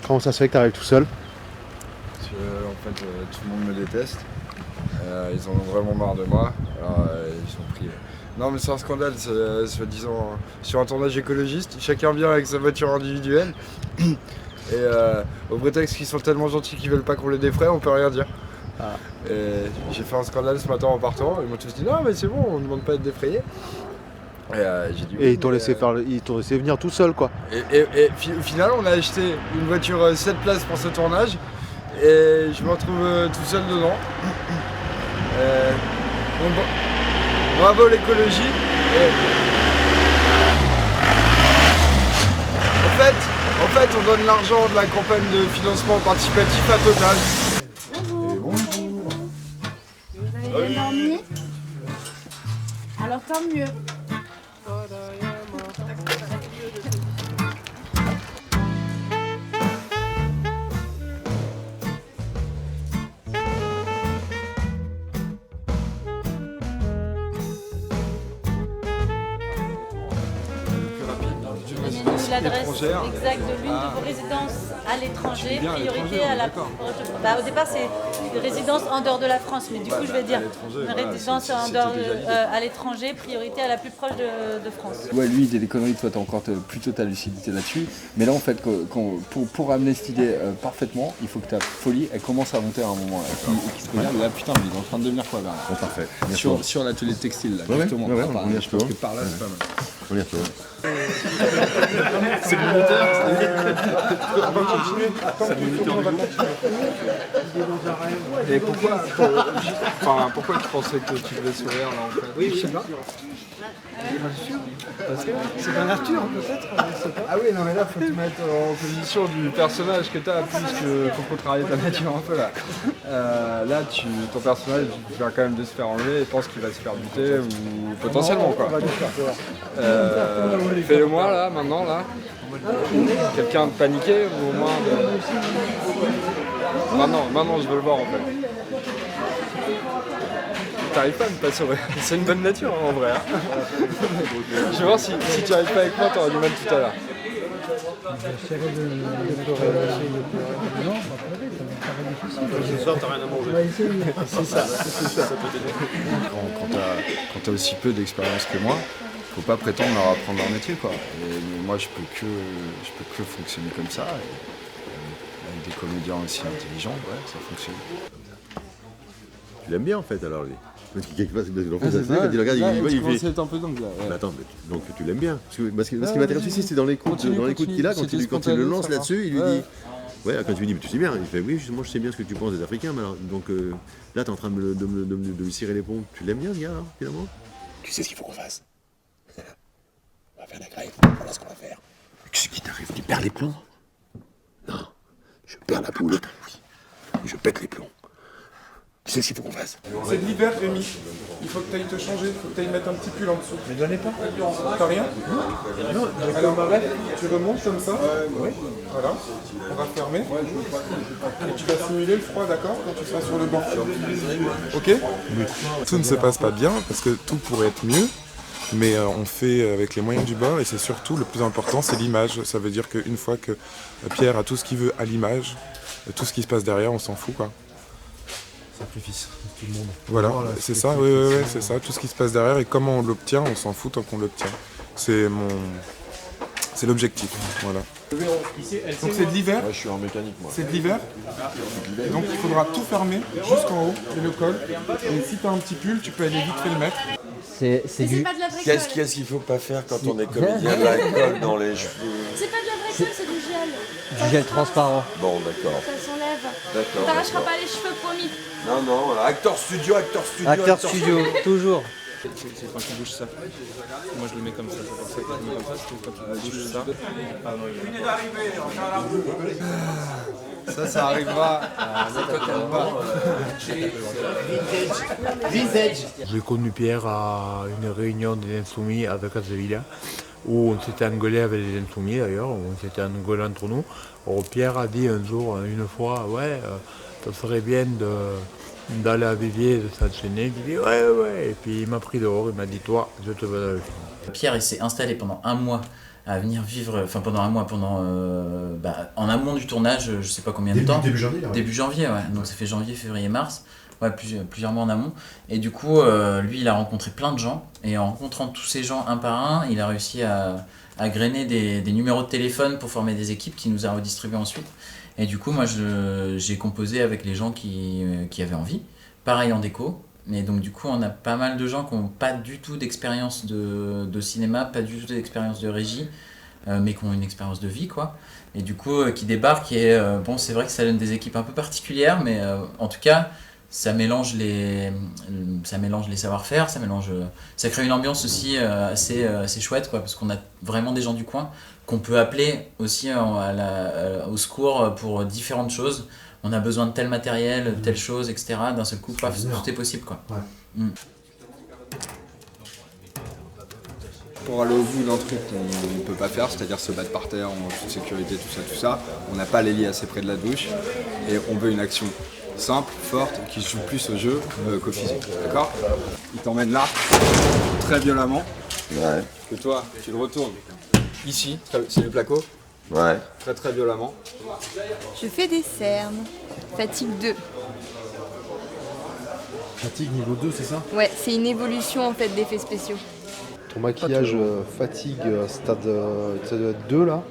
Comment ça se fait que t'arrives tout seul? Parce que, en fait, tout le monde me déteste. Ils en ont vraiment marre de moi. Alors, ils ont pris. Non, mais c'est un scandale, soi-disant. Sur un tournage écologiste, chacun vient avec sa voiture individuelle. Et au prétexte qu'ils sont tellement gentils qu'ils veulent pas qu'on les défraie, on peut rien dire. Ah. Et j'ai fait un scandale ce matin en partant. Ils m'ont tous dit non, mais c'est bon, on ne demande pas à être défrayé. J'ai dit, Et ils t'ont laissé venir tout seul, quoi. Et au final, on a acheté une voiture 7 places pour ce tournage. Et je me retrouve tout seul dedans. Bravo l'écologie. En fait, on donne l'argent de la campagne de financement participatif à Total. Vous avez bien dormi? Alors tant mieux. L'adresse exacte de l'une de vos résidences à l'étranger, priorité à la... Au départ, c'est une résidence en dehors de la France, mais du coup, je vais dire une résidence en dehors à l'étranger, priorité à la plus proche de France. Ouais, lui, il dit des conneries, toi, t'as encore plutôt ta lucidité là-dessus. Mais là, en fait, pour amener cette idée parfaitement, il faut que ta folie, elle commence à monter à un moment. Qui se regarde, là, putain, il est en train de devenir quoi, Bernard? Bon, parfait. Sur l'atelier textile, là, justement. On y retrouve. Parce que par là, c'est pas mal. On y retrouve. C'est le moteur. Et pourquoi tu pensais que tu devais sourire là en fait? Oui, je sais pas. Parce que c'est un Arthur peut-être, je sais pas. Ah oui, non mais là faut te mettre en position du personnage que t'as, plus que faut contrarier ta nature un peu là. Là ton personnage vient quand même de se faire enlever et pense qu'il va se faire buter ou potentiellement quoi. Fais-le moi là, maintenant là. Quelqu'un de paniqué ou au moins de... Maintenant je veux le voir en fait. T'arrives pas à me pas sourire. C'est une bonne nature hein, en vrai. Hein. Je vais voir si tu arrives pas avec moi, t'auras du mal tout à l'heure. J'essaierai de relâcher le plus. Non, on va pleurer, ça va être difficile. Ce soir, t'as rien à manger. C'est ça. Quand t'as aussi peu d'expérience que moi, faut pas prétendre leur apprendre leur métier quoi. Et moi je peux que fonctionner comme ça. Et avec des comédiens aussi intelligents, ouais, ça fonctionne. Tu l'aimes bien en fait alors lui. Parce que quelque part, quand il regarde, il fait. un peu dingue là. Mais attends, donc tu l'aimes bien. Parce que ce qui m'intéresse aussi, c'est dans l'écoute qu'il a, quand il le lance là-dessus, il lui dit. Ouais, quand tu lui dis, mais tu sais bien, il fait oui, justement, je sais bien ce que tu penses des Africains, mais alors, donc là, t'es en train de lui cirer les pompes. Tu l'aimes bien ce gars, alors, finalement? Tu sais ce qu'il faut qu'on fasse? On va faire la grève, voilà ce qu'on va faire. Qu'est-ce qui t'arrive? Tu perds les plombs? Non, je perds la boule. Oui. Je pète les plombs. Tu sais ce qu'il faut qu'on fasse? C'est de l'hiver, Rémi. Il faut que tu ailles te changer, il faut que tu ailles mettre un petit pull en dessous. Mais donnez pas. T'as rien? Non, Alors, tu remontes comme ça. Oui. Voilà. On va fermer. Et tu vas simuler le froid, d'accord? Quand tu seras sur le banc. Ok? Tout ne se passe pas bien parce que tout pourrait être mieux. Mais on fait avec les moyens du bord et c'est surtout le plus important, c'est l'image. Ça veut dire qu'une fois que Pierre a tout ce qu'il veut à l'image, tout ce qui se passe derrière, on s'en fout quoi. Sacrifice, tout le monde. Voilà, c'est ça, oui, c'est ça, tout ce qui se passe derrière et comment on l'obtient, on s'en fout tant qu'on l'obtient. C'est l'objectif, voilà. Donc c'est de l'hiver. Ouais, je suis en mécanique moi. C'est de l'hiver. Et donc il faudra tout fermer jusqu'en haut et le col. Et si tu as un petit pull, tu peux aller vite fait le mettre. C'est du... pas de la vraie colle. Qu'est-ce qu'il faut pas faire quand on est comédien? De la colle dans les cheveux. C'est pas de la vraie colle, c'est du gel. Du gel transparent. Bon, d'accord. Ça s'enlève. D'accord. On t'arrachera pas les cheveux, promis. Non, voilà. Acteur studio. Acteur studio, toujours. C'est quand tu bouges ça. Moi je le mets comme ça, c'est pour ça que je le mets comme ça, c'est quand tu bouges ça. Ça arrivera. J'ai connu Pierre à une réunion des Insoumis avec Azevilla, où on s'était engueulé avec les Insoumis d'ailleurs, où on s'était engueulé entre nous. Alors, Pierre a dit un jour, une fois, ouais, ça serait bien d'aller à Viviers et de s'enchaîner. Il dit ouais, et puis il m'a pris dehors, il m'a dit toi, je te veux avec moi. Pierre il s'est installé pendant un mois à venir vivre, enfin pendant un mois, en amont du tournage, je sais pas combien de temps. Début janvier, là, ouais. Début janvier, ouais. Donc ça fait janvier, février, mars. Ouais, plusieurs mois en amont. Et du coup, lui, il a rencontré plein de gens. Et en rencontrant tous ces gens un par un, il a réussi à grainer des numéros de téléphone pour former des équipes qu'il nous a redistribués ensuite. Et du coup, moi, j'ai composé avec les gens qui avaient envie. Pareil en déco. Et donc, du coup, on a pas mal de gens qui n'ont pas du tout d'expérience de cinéma, pas du tout d'expérience de régie, mais qui ont une expérience de vie, quoi. Et du coup, qui débarquent. Et bon, c'est vrai que ça donne des équipes un peu particulières, mais en tout cas, ça mélange les savoir-faire, ça crée une ambiance aussi assez chouette, quoi, parce qu'on a vraiment des gens du coin qu'on peut appeler aussi au secours pour différentes choses. On a besoin de tel matériel, telle chose, etc. D'un seul coup, paf, tout est possible, quoi. Ouais. Pour aller au bout d'un truc qu'on ne peut pas faire, c'est-à-dire se battre par terre en toute sécurité, tout ça, on n'a pas les lits assez près de la douche et on veut une action simple, forte, qui se joue plus au jeu qu'au physique, d'accord? Il t'emmène là, très violemment, que toi, tu le retournes ici, c'est le placo, très très violemment. Je fais des cernes, fatigue 2. Fatigue niveau 2, c'est ça? Ouais, c'est une évolution en fait d'effets spéciaux. Ton maquillage fatigue stade 2 là?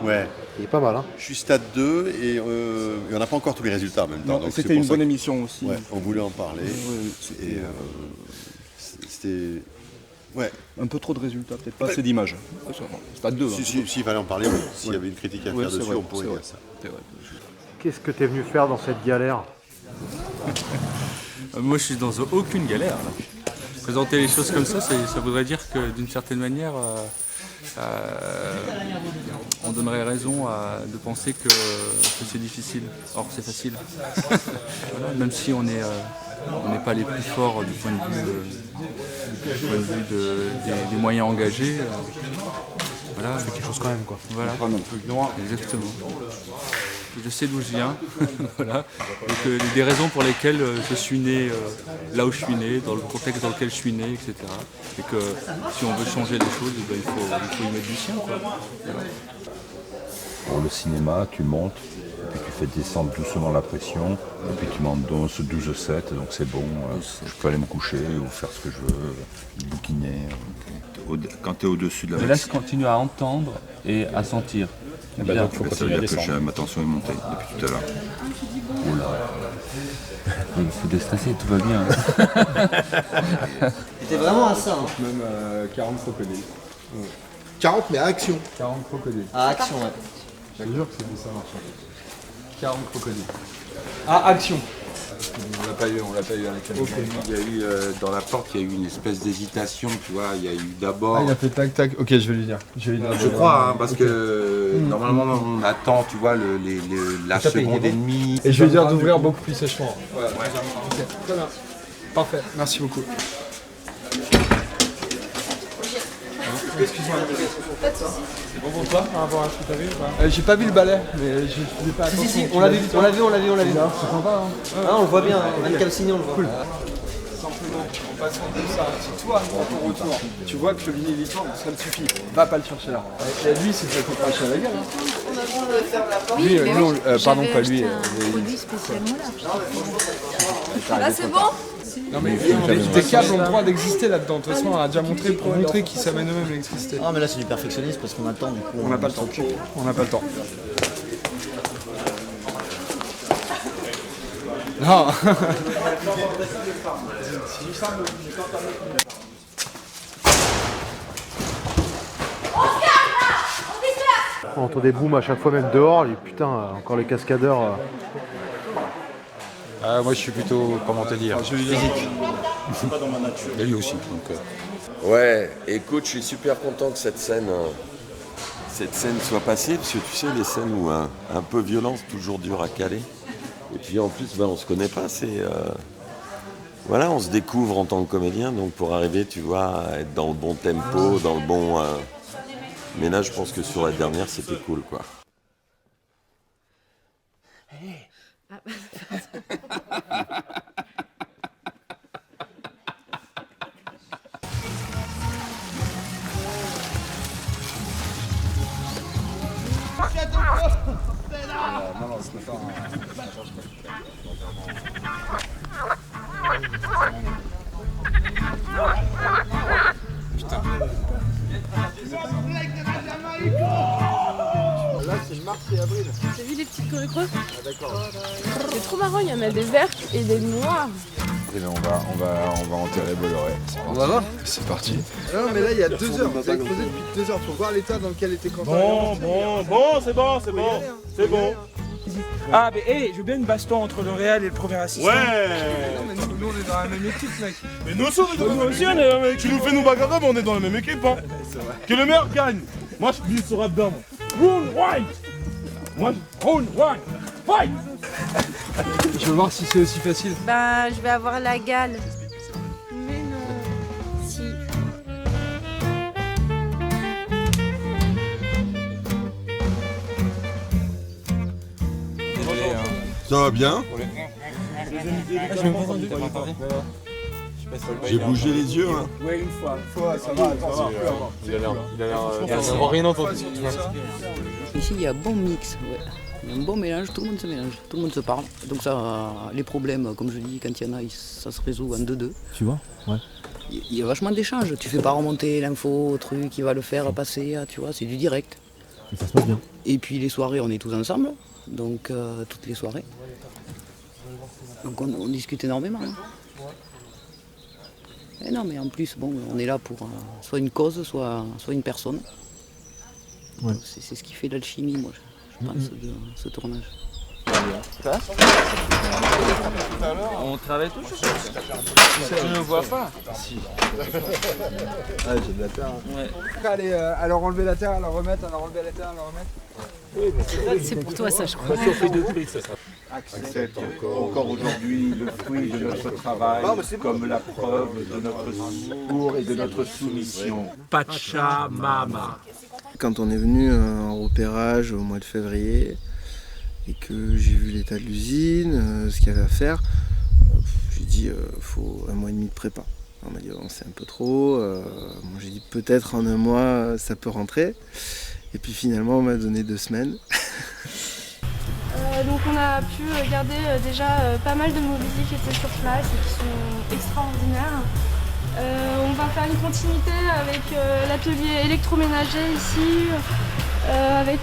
Ouais. Il est pas mal, hein? Je suis stade 2 et on n'a pas encore tous les résultats en même temps. Non, c'était une bonne émission aussi. Ouais, on voulait en parler. Et c'était... Ouais. Un peu trop de résultats, peut-être pas assez d'images. Stade 2. Si, il fallait en parler, oui. S'il y avait une critique à faire dessus, on pourrait dire ça. Qu'est-ce que tu es venu faire dans cette galère? Moi, je suis dans aucune galère. Là. Présenter les choses comme ça voudrait dire que d'une certaine manière, on donnerait raison de penser que c'est difficile. Or, c'est facile. Voilà, même si on n'est pas les plus forts du point de vue des moyens engagés. Voilà. C'est quelque chose quand même, quoi. Voilà. Exactement. Je sais d'où je viens, voilà. Et des raisons pour lesquelles je suis né là où je suis né, dans le contexte dans lequel je suis né, etc. Et que si on veut changer les choses, ben, il faut y mettre du sien, quoi. Voilà. Pour le cinéma, tu montes, et puis tu fais descendre doucement la pression, et puis tu montes dans ce 12-7, donc c'est bon, je peux aller me coucher ou faire ce que je veux, bouquiner. Quand tu es au-dessus de la Mais là, je continue à entendre et à sentir. Eh ben donc, ça veut dire que ma tension est montée depuis tout à l'heure. Oula. Il faut déstresser, tout va bien. C'était vraiment à ça. Hein. Même 40 crocodiles. 40 mais à action. 40 crocodiles. À action, ouais. Je te jure que c'est ça marche. 40 crocodiles. À action. On l'a pas eu à la caméra. Il y a eu, dans la porte, il y a eu une espèce d'hésitation, tu vois, il y a eu d'abord... Ah, il a fait tac tac, ok, je vais lui dire. Je crois, hein, parce que normalement on attend, tu vois, la seconde et demie. Et je vais lui dire d'ouvrir beaucoup plus sèchement. Ouais. Okay. Très bien. Parfait, merci beaucoup. Excuse-moi. Pas de soucis. C'est bon pour toi par rapport à ce que t'as vu? J'ai pas vu le balai, mais je faisais pas attention. Si, on l'a vu. C'est sympa, hein. Ah, on le voit bien, Van Calcini, on le voit. Cool. Simplement, en passant comme ça, si toi, dans ton retour, tu vois que le ligne il tourne, ça te suffit. Va pas le chercher là. Et lui, c'est ça qu'on crache à la gueule. Lui, pardon, pas lui. Produit spécialement là. Là, c'est bon? Non mais tes câbles ont le droit d'exister là-dedans. De toute façon, on a déjà montré pour montrer qu'ils s'amènent eux-mêmes l'électricité. Ah mais là c'est du perfectionnisme parce qu'on a le temps du coup. On n'a pas le temps. On n'a pas le temps. Non. On entend des booms à chaque fois, même dehors. Et putain, encore les cascadeurs. Moi je suis plutôt, comment te dire, physique. C'est pas dans ma nature. Et lui aussi. Donc, Ouais, écoute, je suis super content que cette scène soit passée, parce que tu sais, les scènes où un peu violence, toujours dur à caler. Et puis en plus, on se connaît pas, voilà, on se découvre en tant que comédien, donc pour arriver, tu vois, à être dans le bon tempo, dans le bon... Mais là, je pense que sur la dernière, c'était cool, quoi. Putain. Là, c'est mars et avril. T'as vu les petites creux? Ah, d'accord. C'est trop marrant, il y en a des vertes et des noires. Et là, on va enterrer Bolloré. On va voir. C'est parti. Non, mais là, il y a 2 heures. Vous avez creusé depuis 2 heures. Faut voir l'état dans lequel était Quentin. Bon, c'est bon. C'est bon. Ah, mais hey, je veux bien une baston entre le Real et le premier assistant. Ouais. Non, mais nous, on est dans la même équipe, mec. Mais nous aussi, on est dans la même équipe. Tu nous fais nous bagarrer, mais on est dans la même équipe. Hein. Que le meilleur gagne. Moi, je dis sur dedans. Round white. Moi, round white. Fight. Je veux voir si c'est aussi facile. Ben, je vais avoir la gale. Mais non. Si. Ça va bien? J'ai bougé les yeux, hein. Ouais, une fois. Ça va, attends, Il a l'air rien entendu. Ici, il y a un bon mix, ouais. Il y a un bon mélange, tout le monde se mélange, tout le monde se parle. Donc ça, les problèmes, comme je dis, quand il y en a, ça se résout en 2-2. Tu vois? Ouais. Il y a vachement d'échanges. Tu fais pas remonter l'info, au truc, il va le faire passer, tu vois, c'est du direct. Et ça se passe bien. Et puis les soirées, on est tous ensemble, donc toutes les soirées. Donc on discute énormément. Hein. Et non, mais en plus, bon, on est là pour soit une cause, soit une personne. Ouais. C'est ce qui fait l'alchimie, moi, je pense, de ce tournage. On travaille toujours. Tu ne vois pas? Si. Ah, j'ai de la terre. Ouais. Allez, alors enlever la terre, la remettre, alors enlever la terre, la remettre. C'est pour toi ça, je crois. Accepte encore aujourd'hui le fruit de notre travail comme la preuve de notre secours et de notre soumission. Pachamama. Quand on est venu en repérage au mois de février et que j'ai vu l'état de l'usine, ce qu'il y avait à faire, j'ai dit faut 1 mois et demi de prépa. On m'a dit oh, c'est un peu trop. Moi j'ai dit peut-être en 1 mois ça peut rentrer. Et puis finalement on m'a donné 2 semaines. Donc on a pu garder déjà pas mal de mobilier qui étaient sur place et qui sont extraordinaires. On va faire une continuité avec l'atelier électroménager ici, avec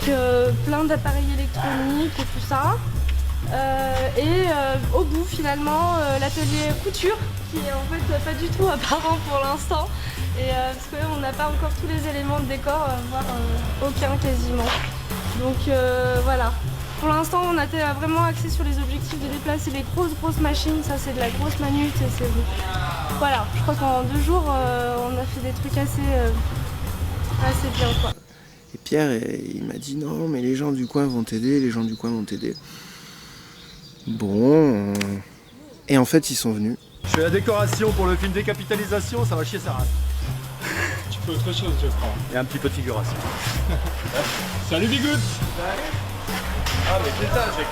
plein d'appareils électroniques et tout ça. Et au bout finalement l'atelier couture qui est en fait pas du tout apparent pour l'instant. Et parce qu'on n'a pas encore tous les éléments de décor, voire aucun quasiment. Donc voilà. Pour l'instant, on a été vraiment axé sur les objectifs de déplacer les grosses machines. Ça, c'est de la grosse manute. Voilà, je crois qu'en 2 jours, on a fait des trucs assez bien, quoi. Et Pierre, il m'a dit non, mais les gens du coin vont t'aider, les gens du coin vont t'aider. Bon. Et en fait, ils sont venus. Je fais la décoration pour le film Décapitalisation, ça va chier sa race. Tu fais autre chose, je crois. Et un petit peu de figuration. Salut Bigoud. Ah mais c'est ça, j'ai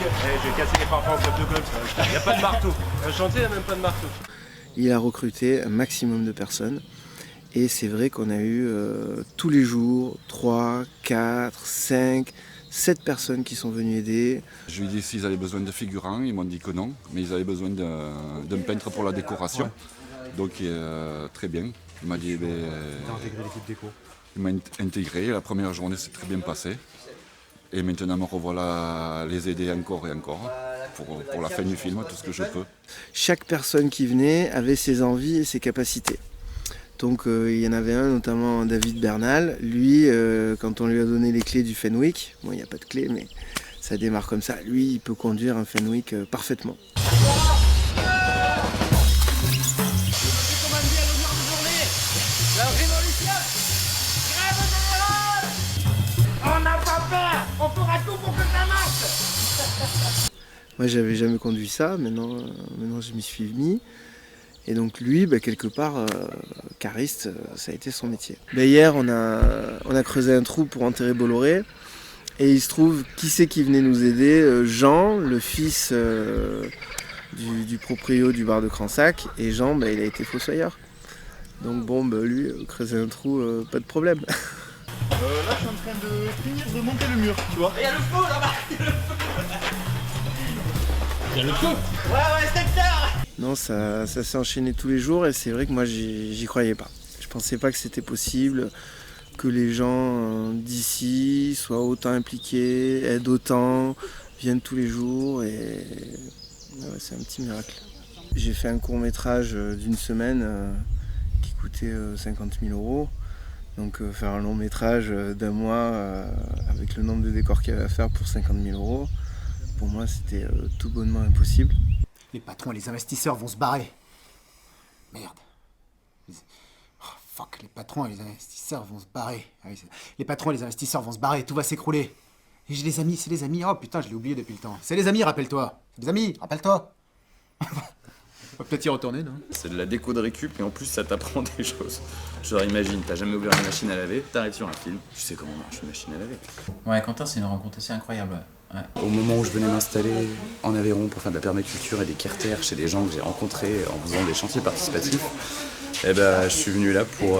cassé les parfums en club de golf, il n'y a pas de marteau. Un chantier, il n'y a même pas de marteau. Il a recruté un maximum de personnes. Et c'est vrai qu'on a eu tous les jours 3, 4, 5, 7 personnes qui sont venues aider. Je lui ai dit s'ils avaient besoin de figurants, ils m'ont dit que non, mais ils avaient besoin d'un peintre pour la décoration. Ouais. Donc très bien. Il m'a dit... T'as intégré l'équipe déco. Il m'a intégré, la première journée s'est très bien passée. Et maintenant me revoilà les aider encore et encore pour la fin du film, tout ce que je peux. Chaque personne qui venait avait ses envies et ses capacités. Donc il y en avait un, notamment David Bernal. Lui, quand on lui a donné les clés du Fenwick, bon il n'y a pas de clés mais ça démarre comme ça, lui il peut conduire un Fenwick parfaitement. La révolution! Grève générale! On n'a pas peur! On fera tout pour que ça marche! Moi j'avais jamais conduit ça, maintenant je m'y suis mis. Et donc lui, quelque part, cariste, ça a été son métier. Hier on a creusé un trou pour enterrer Bolloré. Et il se trouve, qui c'est qui venait nous aider? Jean, le fils du proprio du bar de Cransac. Et Jean, il a été fossoyeur. Donc bon, lui, creuser un trou, pas de problème. Là, je suis en train de finir de monter le mur, tu vois. Il y a le feu là-bas! Tiens le feu. Ouais, secteur. Non, ça s'est enchaîné tous les jours et c'est vrai que moi j'y croyais pas. Je pensais pas que c'était possible, que les gens d'ici soient autant impliqués, aident autant, viennent tous les jours et ouais, c'est un petit miracle. J'ai fait un court-métrage d'une semaine qui coûtait 50 000 €. Donc faire un long-métrage d'un mois avec le nombre de décors qu'il y avait à faire pour 50 000 €, pour moi c'était tout bonnement impossible. Les patrons et les investisseurs vont se barrer. Merde. Oh, fuck, les patrons et les investisseurs vont se barrer. Ah oui, les patrons et les investisseurs vont se barrer, tout va s'écrouler. Et j'ai des amis, c'est des amis. Oh putain, je l'ai oublié depuis le temps. C'est les amis, rappelle-toi. C'est des amis, rappelle-toi. On va peut-être y retourner, non? C'est de la déco de récup et en plus ça t'apprend des choses. Genre imagine, t'as jamais ouvert une machine à laver, t'arrives sur un film, tu sais comment marche une machine à laver. Ouais, Quentin, c'est une rencontre assez incroyable. Ouais. Au moment où je venais m'installer en Aveyron pour faire de la permaculture et des carters chez des gens que j'ai rencontrés en faisant des chantiers participatifs, eh ben, je suis venu là pour...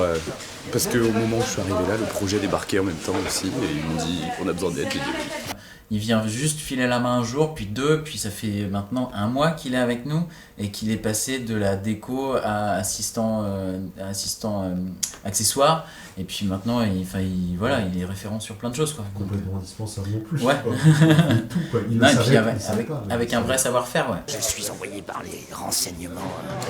parce qu'au moment où je suis arrivé là, le projet débarquait en même temps aussi et ils m'ont dit qu'on a besoin d'aide. Il vient juste filer la main un jour, puis deux, puis ça fait maintenant 1 mois qu'il est avec nous et qu'il est passé de la déco à assistant accessoire. Et puis maintenant, il est référent sur plein de choses, quoi. Complètement indispensable non plus. Ouais. Tout, quoi. Il non, et puis avec un vrai savoir-faire, ouais. Je suis envoyé par les renseignements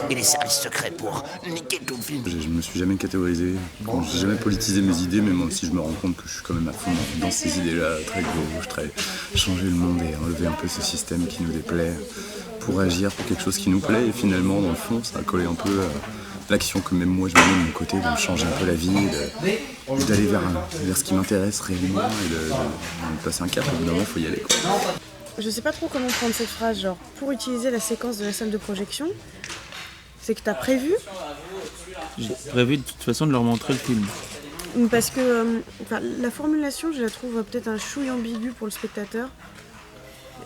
et les services secrets pour niquer tout le film. Je me suis jamais catégorisé, j'ai jamais politisé mes idées, mais même si je me rends compte que je suis quand même à fond dans ces idées-là, très gauche, très changer le monde et enlever un peu ce système qui nous déplaît pour agir pour quelque chose qui nous plaît. Et finalement, dans le fond, ça a collé un peu l'action que même moi je me mets de mon côté, de changer un peu la vie, d'aller vers ce qui m'intéresse réellement et de passer un cap. Évidemment, il faut y aller, quoi. Je sais pas trop comment prendre cette phrase, genre pour utiliser la séquence de la salle de projection, c'est que t'as prévu. J'ai prévu de toute façon de leur montrer le film. Parce que la formulation, je la trouve peut-être un chouille ambigu pour le spectateur.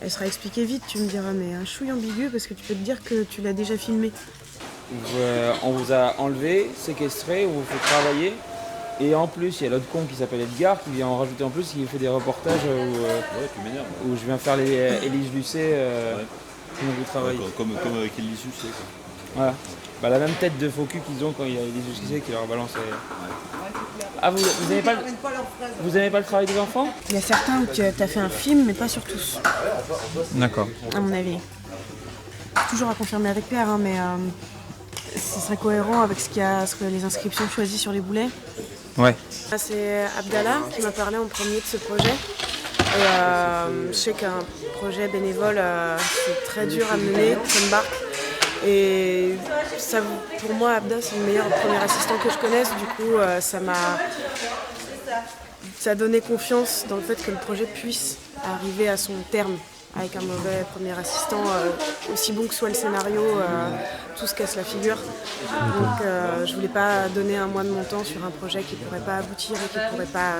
Elle sera expliquée vite, tu me diras, mais un chouille ambigu parce que tu peux te dire que tu l'as déjà filmé. On vous a enlevé, séquestré, on vous fait travailler. Et en plus, il y a l'autre con qui s'appelle Edgar qui vient en rajouter en plus, qui fait des reportages où je viens faire les Élise Lucet où vous travaillez. Comme avec Élise Lucet. Voilà. Bah, la même tête de faux cul qu'ils ont quand il y a Élise Lucet qui leur balance. Ah, vous aimez pas le travail des enfants? Il y a certains où tu as fait un film, mais pas sur tous. D'accord. À mon avis. Toujours à confirmer avec Pierre, hein, mais ce serait cohérent avec ce que les inscriptions choisies sur les boulets. Ouais. C'est Abdallah qui m'a parlé en premier de ce projet. Et je sais qu'un projet bénévole, c'est très dur à mener, ça me barque. Et ça, pour moi, Abda, c'est le meilleur premier assistant que je connaisse. Du coup, ça a donné confiance dans le fait que le projet puisse arriver à son terme. Avec un mauvais premier assistant, aussi bon que soit le scénario, tout se casse la figure. Donc je voulais pas donner 1 mois de mon temps sur un projet qui pourrait pas aboutir et qui pourrait pas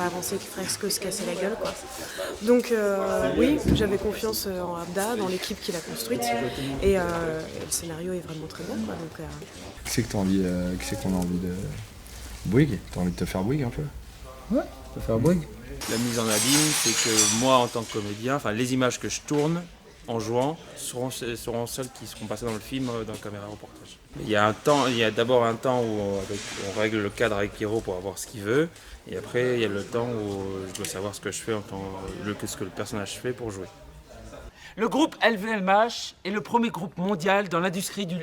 avancer, qui ferait que se casser la gueule, quoi. Donc oui, j'avais confiance en Abda, dans l'équipe qui l'a construite, et le scénario est vraiment très bon, quoi. Donc, Qui c'est que t'as envie, qu'on a envie de Bouygues? T'as envie de te faire Bouygues un peu? Ouais, te faire Bouygues. La mise en abîme, c'est que moi, en tant que comédien, les images que je tourne en jouant seront celles qui seront passées dans le film, dans le caméra reportage. Il y a d'abord un temps où on règle le cadre avec Pierrot pour avoir ce qu'il veut, et après il y a le temps où je dois savoir ce que je fais ce que le personnage fait pour jouer. Le groupe LVMH est le premier groupe mondial dans l'industrie du...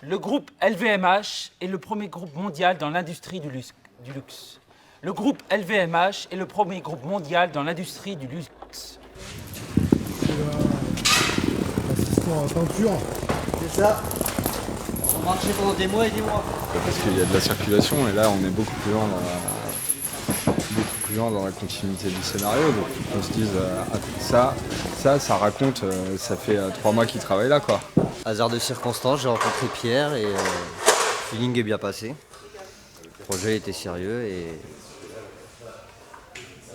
Le groupe LVMH est le premier groupe mondial dans l'industrie du luxe. Le groupe LVMH est le premier groupe mondial dans l'industrie du luxe. Assistant à peinture. C'est ça. On marchait pendant des mois et des mois. Parce qu'il y a de la circulation et là on est beaucoup plus loin dans la continuité du scénario. Donc on se dise ça raconte, ça fait 3 mois qu'il travaille là, quoi. Hasard de circonstance, j'ai rencontré Pierre et le feeling est bien passé. Le projet était sérieux et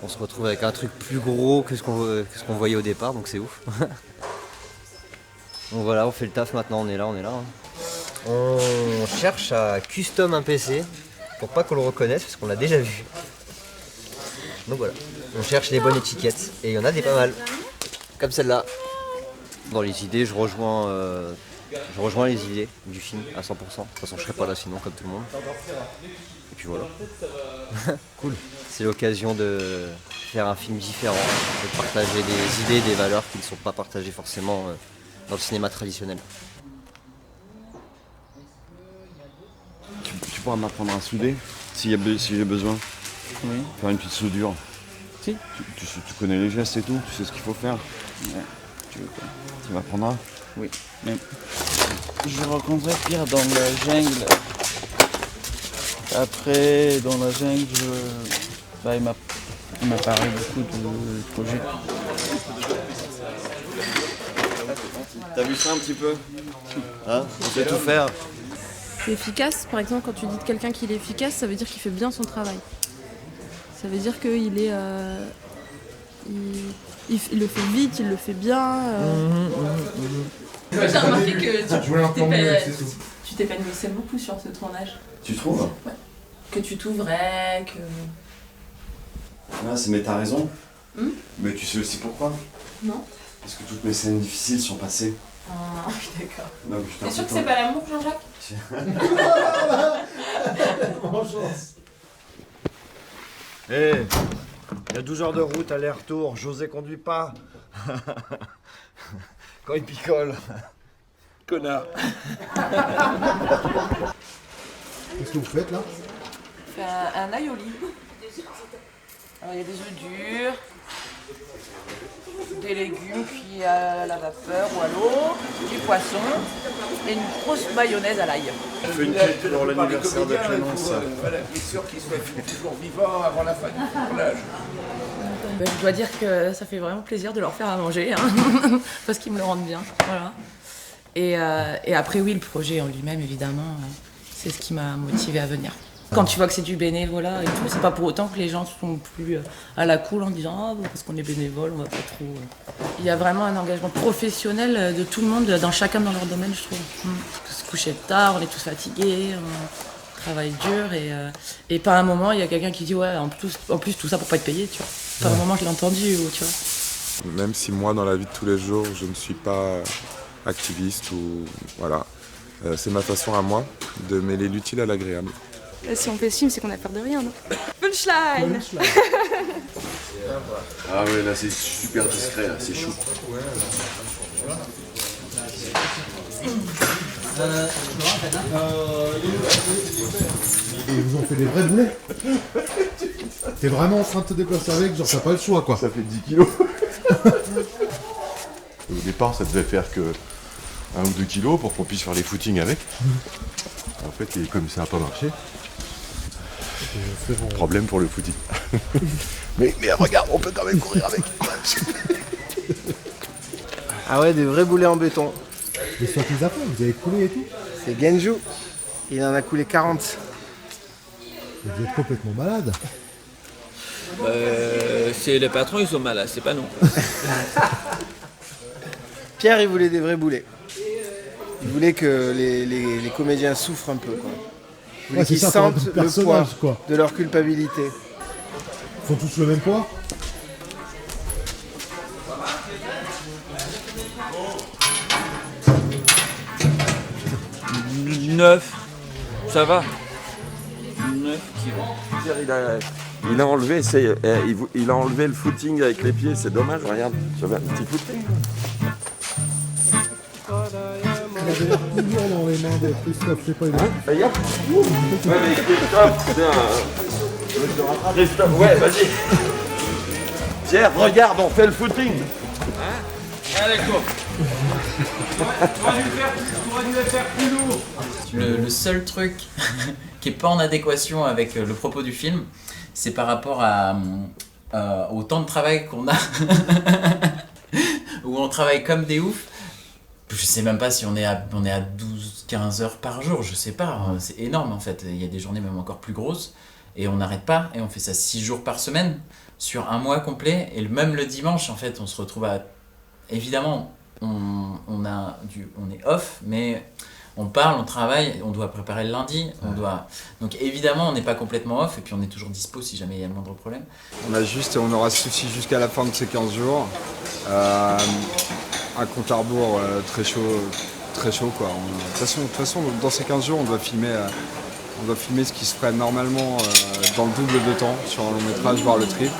on se retrouve avec un truc plus gros que ce qu'on voyait au départ, donc c'est ouf. Donc voilà, on fait le taf maintenant, on est là. On cherche à custom un PC pour pas qu'on le reconnaisse parce qu'on l'a déjà vu. Donc voilà, on cherche les bonnes étiquettes et il y en a des pas mal. Comme celle-là. Dans les idées, je rejoins les idées du film à 100%. De toute façon, je serais pas là sinon, comme tout le monde. Et puis voilà. Cool. C'est l'occasion de faire un film différent, de partager des idées, des valeurs qui ne sont pas partagées forcément dans le cinéma traditionnel. Tu pourras m'apprendre à souder si j'ai besoin. Oui. Faire une petite soudure. Si. Tu connais les gestes et tout, tu sais ce qu'il faut faire. Ouais. Tu veux quoi? Tu m'apprendras? Oui. Mais je rencontrais Pierre dans la jungle. Après, dans la jungle, il m'a parlé beaucoup de projets. T'as vu ça un petit peu? Hein? On sait tout faire. Efficace, par exemple, quand tu dis de quelqu'un qu'il est efficace, ça veut dire qu'il fait bien son travail. Ça veut dire qu'il est... il le fait vite, il le fait bien. J'ai remarqué que tu t'épanouissais beaucoup sur ce tournage. Tu trouves? Ouais. Que tu t'ouvrais, que... Ah, mais t'as raison. Mais tu sais aussi pourquoi? Non. Parce que toutes mes scènes difficiles sont passées. Ah oui, d'accord. Non, T'es sûr que c'est pas l'amour, Jean-Jacques? Hé, il y a 12 heures de route aller-retour, José conduit pas. Quand il picole. Connard. Qu'est-ce que vous faites là? On fait un aioli. Alors il y a des œufs durs, des légumes cuits à la vapeur ou à l'eau, du poisson et une grosse mayonnaise à l'ail. On fait une quête pour l'anniversaire de Clémence. Voilà, il est sûr qu'il soit toujours vivant avant la fin du tournage. Je dois dire que ça fait vraiment plaisir de leur faire à manger, hein, parce qu'ils me le rendent bien. Voilà. Et après, oui, le projet en lui-même, évidemment, c'est ce qui m'a motivée à venir. Quand tu vois que c'est du bénévolat et tout, c'est pas pour autant que les gens sont plus à la cool en disant « Ah, parce qu'on est bénévole, on va pas trop... » Il y a vraiment un engagement professionnel de tout le monde, chacun dans leur domaine, je trouve. Se coucher tard, on est tous fatigués, on travaille dur et pas un moment, il y a quelqu'un qui dit « Ouais, en plus tout ça pour pas être payé, tu vois. » Pas un moment, je l'ai entendu, tu vois. Même si moi, dans la vie de tous les jours, je ne suis pas activiste ou... Voilà. C'est ma façon à moi de mêler l'utile à l'agréable. Si on fait ce film, c'est qu'on a peur de rien, non? Punchline. Ah ouais, là c'est super discret, là, c'est chou. Et ils vous ont fait des vrais boulets? T'es vraiment en train de te déplacer avec, genre t'as pas le choix quoi. Ça fait 10 kilos. Au départ, ça devait faire que 1 ou 2 kilos pour qu'on puisse faire les footings avec. En fait, comme ça n'a pas marché, problème pour le footing. mais regarde, on peut quand même courir avec. Ah ouais, des vrais boulets en béton. Mais c'est toi qui les as fait, vous avez coulé et tout? C'est Genju. Il en a coulé 40. Vous êtes complètement malade. C'est les patrons, ils sont malades, c'est pas nous. Pierre, il voulait des vrais boulets. Il voulait que les comédiens souffrent un peu, quoi. Il voulait qu'ils sentent le poids de leur culpabilité. Ils font tous le même poids? Neuf, ça va. 9 kilos. Il a enlevé, il a enlevé le footing avec les pieds, c'est dommage, regarde, j'avais un petit footing. Il avait l'air tout lourd dans les mains de Christophe, je sais pas, il a... Regarde. Ouais, mais Christophe, c'est un... Christophe, ouais, vas-y. Pierre, regarde, on fait le footing. Allez, go. Tu aurais dû le faire plus lourd. Le seul truc qui est pas en adéquation avec le propos du film, c'est par rapport au temps de travail qu'on a, où on travaille comme des oufs. Je sais même pas si on est à 12-15 heures par jour, je sais pas, c'est énorme en fait. Il y a des journées même encore plus grosses et on n'arrête pas et on fait ça 6 jours par semaine sur un mois complet et même le dimanche en fait on se retrouve à... Évidemment on est off mais On parle, on travaille, on doit préparer le lundi, donc évidemment on n'est pas complètement off et puis on est toujours dispo si jamais il y a le moindre problème. On aura ce souci jusqu'à la fin de ces 15 jours. Un compte à rebours très chaud quoi. De toute façon, dans ces 15 jours, on doit filmer ce qui se ferait normalement dans le double de temps sur un long métrage, voire le triple,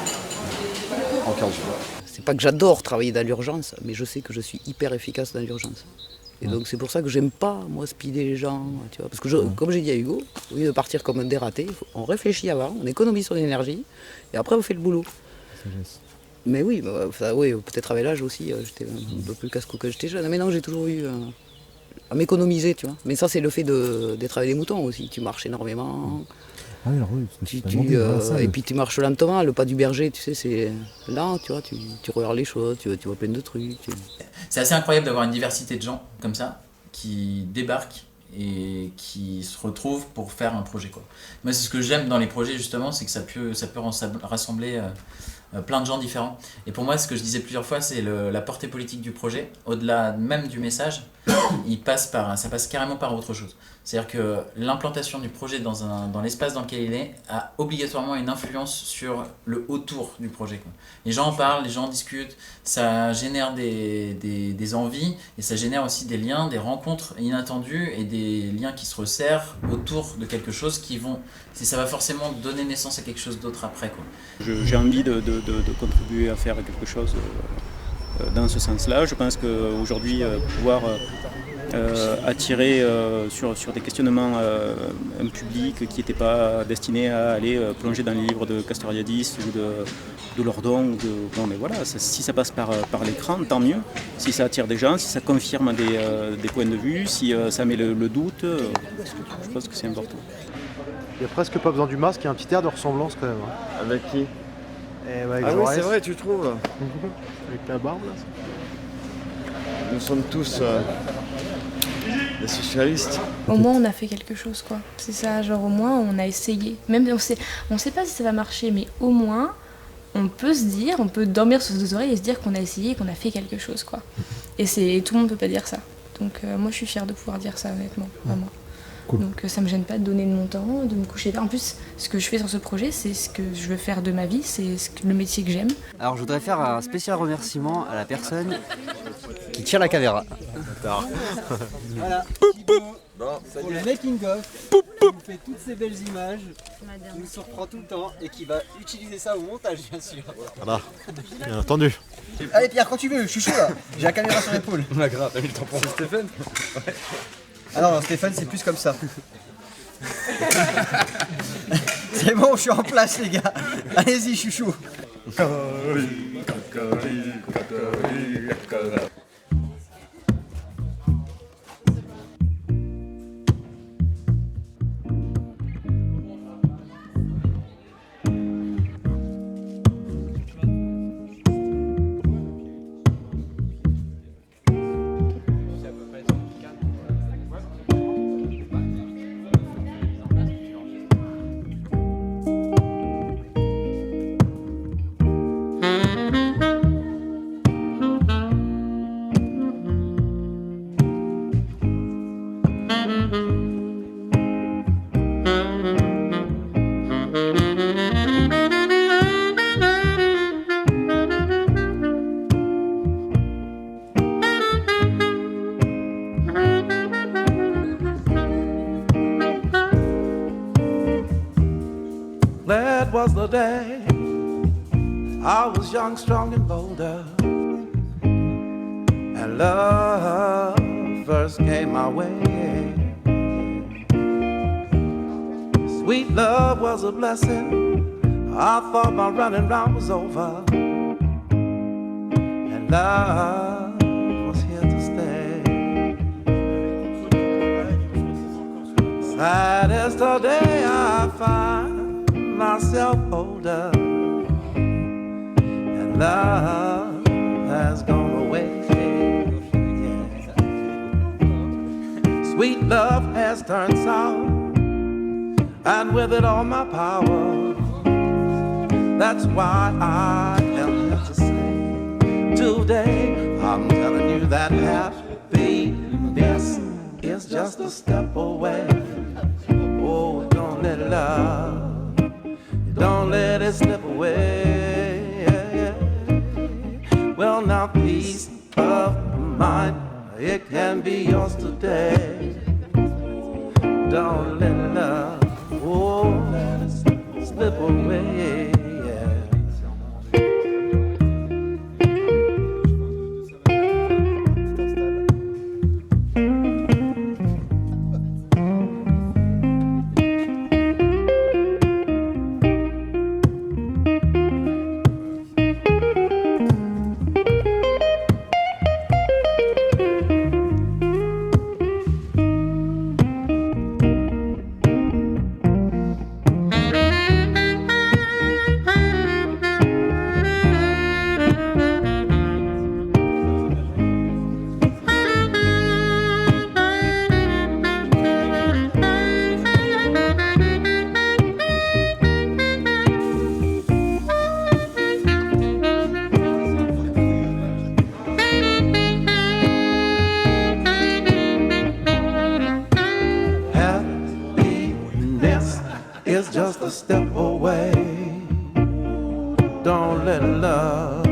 en 15 jours. C'est pas que j'adore travailler dans l'urgence, mais je sais que je suis hyper efficace dans l'urgence. Et donc c'est pour ça que j'aime pas, moi, speeder les gens, tu vois. Parce que comme j'ai dit à Hugo, au lieu de partir comme un dératé, on réfléchit avant, on économise son énergie, et après on fait le boulot. Mais oui, peut-être avec l'âge aussi, j'étais un peu plus casse-cou que j'étais jeune. Mais non, j'ai toujours eu à m'économiser, tu vois. Mais ça, c'est le fait d'être avec les moutons aussi. Tu marches énormément. Ah oui, alors oui, et puis tu marches lentement, le pas du berger, tu sais, c'est lent, tu vois, tu regardes les choses, tu vois plein de trucs. C'est assez incroyable d'avoir une diversité de gens comme ça, qui débarquent et qui se retrouvent pour faire un projet, quoi. Moi, c'est ce que j'aime dans les projets, justement, c'est que ça peut rassembler plein de gens différents. Et pour moi, ce que je disais plusieurs fois, c'est la portée politique du projet, au-delà même du message, ça passe carrément par autre chose. C'est-à-dire que l'implantation du projet dans l'espace dans lequel il est a obligatoirement une influence sur le autour du projet, quoi. Les gens en parlent, les gens en discutent, ça génère des envies et ça génère aussi des liens, des rencontres inattendues et des liens qui se resserrent autour de quelque chose ça va forcément donner naissance à quelque chose d'autre après, quoi. J'ai envie de contribuer à faire quelque chose dans ce sens-là. Je pense qu'aujourd'hui, pouvoir attirer sur des questionnements un public qui n'était pas destiné à aller plonger dans les livres de Castoriadis ou de Lordon. Mais voilà, si ça passe par l'écran, tant mieux. Si ça attire des gens, si ça confirme des points de vue, si ça met le doute, je pense que c'est important. Il n'y a presque pas besoin du masque, il y a un petit air de ressemblance quand même. Hein. Avec qui avec oui, Jaurès. c'est vrai, tu trouves. Avec la barbe là. Nous sommes tous des socialistes. Au moins on a fait quelque chose, quoi. C'est ça, genre au moins on a essayé. Même on sait pas si ça va marcher, mais au moins on peut se dire, on peut dormir sur ses oreilles et se dire qu'on a essayé, qu'on a fait quelque chose, quoi. Et tout le monde peut pas dire ça. Donc moi je suis fière de pouvoir dire ça, honnêtement, vraiment. Cool. Donc ça me gêne pas de donner de mon temps, de me coucher tard. En plus, ce que je fais sur ce projet, c'est ce que je veux faire de ma vie, c'est le métier que j'aime. Alors je voudrais faire un spécial remerciement à la personne qui tient la caméra. Voilà. Pour le making of, qui nous fait toutes ces belles images, qui nous surprend tout le temps et qui va utiliser ça au montage, bien sûr. Voilà, bien entendu. Allez Pierre, quand tu veux, je suis chaud là. J'ai la caméra sur l'épaule. Grave, t'as mis le temps pour Stéphane. Ah non, Stéphane, c'est plus comme ça. C'est bon, je suis en place, les gars. Allez-y, je suis chaud. That was the day I was young, strong and bolder, and love first came my way. Sweet love was a blessing. I thought my running round was over, and love was here to stay. Saddest of day I find myself older, and love has gone away. Yeah. Sweet love has turned sour, and with it all my power. That's why I am here to say today I'm telling you that happiness is just just a step away. Oh, don't let love, don't let it slip away. Well, now peace of mind, it can be yours today. Don't let love, oh, let it slip away. It's just a step away. Don't let love,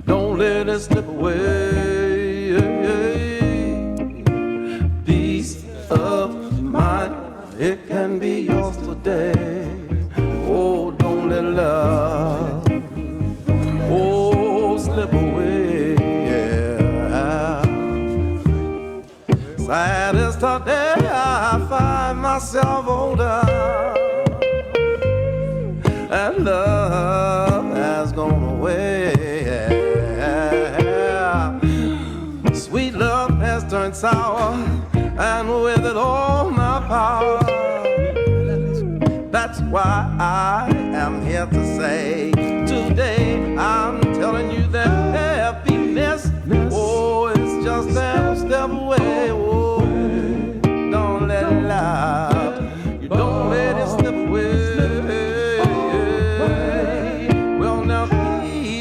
don't let it slip away. Peace of mind, it can be yours today. Oh, don't let love, oh, slip away. Yeah. Saddest day I find myself older, and love has gone away. Sweet love has turned sour, and with it all my power. That's why I am here to say today I'm telling you that happiness, oh, it's just a step away. Oh, don't let it lie, you don't let it slip away. Slip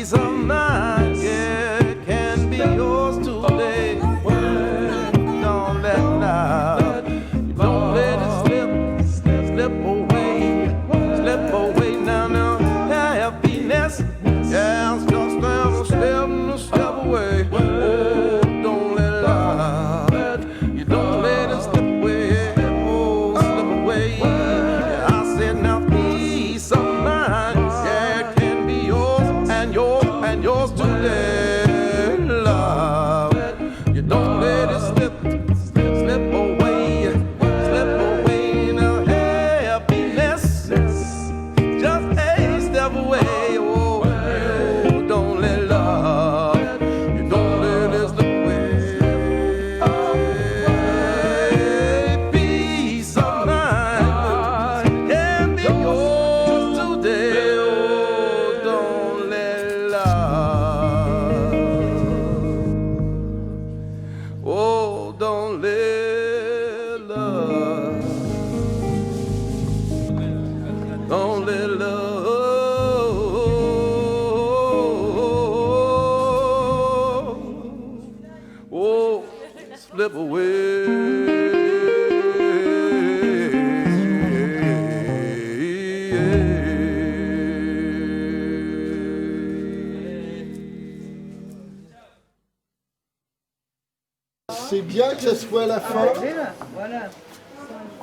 C'est bien que ça soit à la fin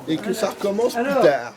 et que ça recommence plus tard.